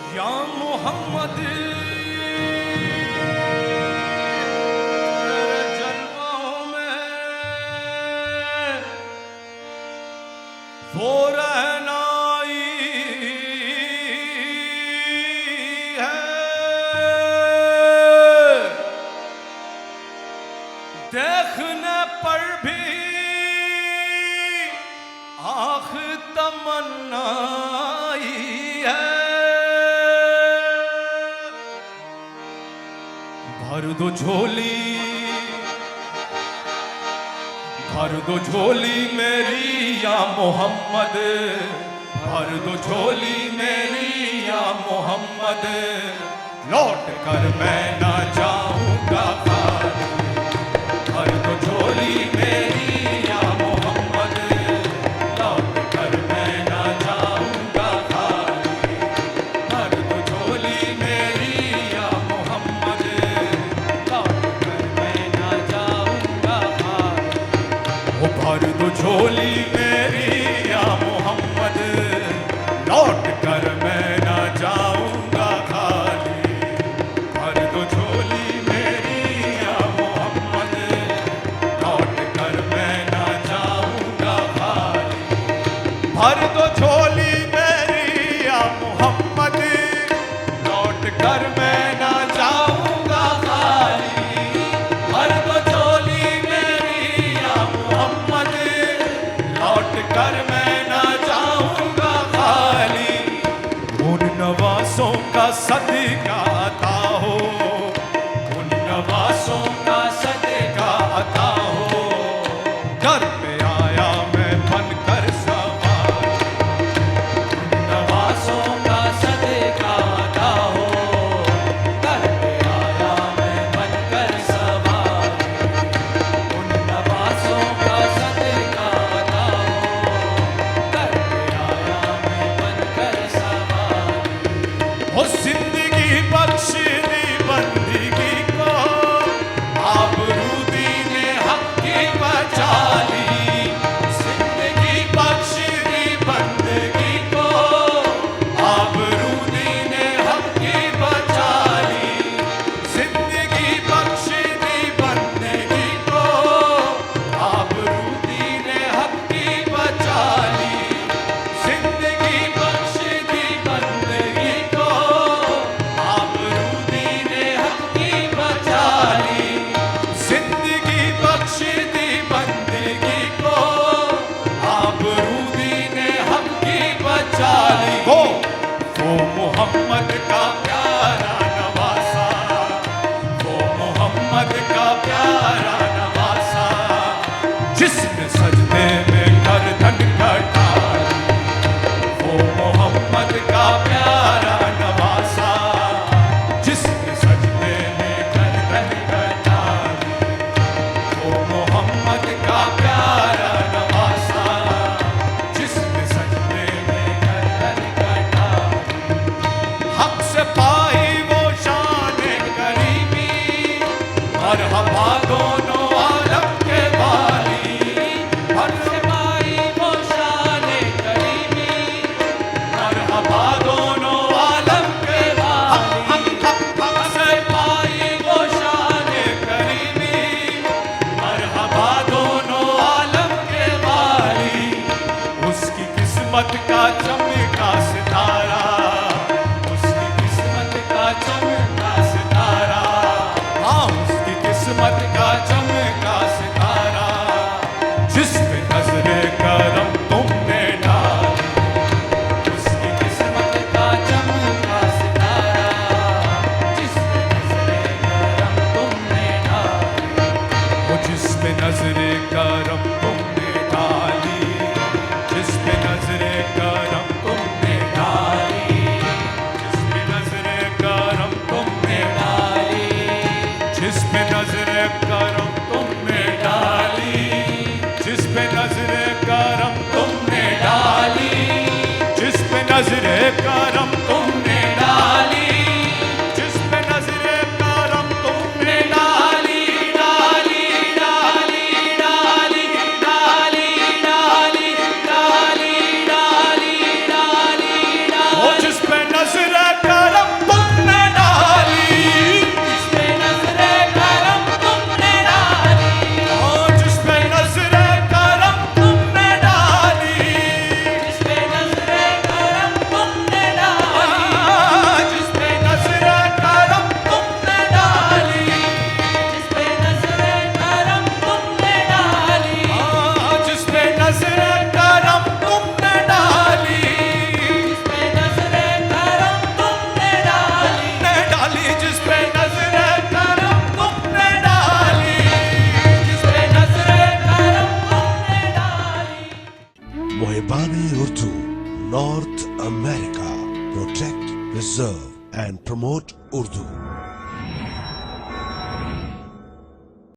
या मोहम्मद तेरे जलवों में वो रहनाई है, देखने पर भी आँख तमन्नाई है। भर दो झोली मेरी या मोहम्मद, भर दो झोली मेरी या मोहम्मद, लौट कर मैं ना जाऊंगा खाली। भर दो झोली मेरी या मोहम्मद, लौट कर मैं ना जाऊंगा खाली। भर दो झोली मेरी या मोहम्मद, लौट कर मैं ना जाऊंगा खाली। ओ भर दो झोली मेरी या मोहम्मद, लौट कर मैं ना जाऊंगा खाली। भर दो झोली मेरी या मोहम्मद, लौट कर मैं ना जाऊंगा खाली। भर दो झोली मेरी या मोहम्मद, लौट कर मैं ना जाऊंगा खाली। भर दो झोली मेरी या मोहम्मद, लौट कर मैं ना जाऊंगा खाली। उन नवासों का सदका अता हो, उन नवासों का सदका अता हो। दर पे आया मैं बनकर सवार, उन नवासों का सदका अता हो। दर पे आया मैं बनकर सवार, उन नवासों का सदका अता हो। दर पे आया मैं बनकर सवार। ओ जिंदगी बख्श दी बंदगी को, आबरू दीने हक की बचा ली। जिंदगी बख्श दी बंदगी को, आबरू दीने हक की बचा ली। जिंदगी बख्श दी बंदगी को, आबरू दीने हक की बचा ली। जिंदगी बख्श दी बंदगी को, आबरू दीने हक की बचा ली। जिंदगी बख्श दी बंदगी को, आबरू दीने हक की बचा ली। वो मोहम्मद का प्यारा नवासा, वो मोहम्मद का प्यारा नवासा, जिसने सजदे में गर्दन कटाई। वो मोहम्मद का प्यारा नवासा, जिसने सजदे में गर्दन कटाई। वो मोहम्मद का प्यारा नवासा, जिसने सजदे में गर्दन कटाई। हक से पाई वो शान करीमी, मरहबा दोनों आलम के वाली। हक से पाई वो शान करीमी, मरहबा दोनों आलम के वाली। हक से पाई वो शान करीमी, मरहबा दोनों आलम के वाली। उसकी किस्मत का चमका सितारा, उसकी किस्मत का चमका सितारा। हाँ, उसकी किस्मत का चमका सितारा, जिस पे नजरे करम तुमने डाली। उसकी किस्मत का चमका सितारा, जिस पे नजरे करम तुमने डाली। वो जिस पे नजरे करम तुमने डाली, जिस पे नजरे करम तुमने डाली। जिस पे नजरे करम तुमने डाली, जिस पे नजरे करम तुमने डाली। जिस पे नजरे करम तुमने डाली, जिस पे नजरे करम तुमने डाली। जिस पे नजरे करम तुमने डाली, डाली डाली डाली डाली डाली डाली डाली डाली डाली। वो जिस पे नजरे करम प्रमोट उर्दू।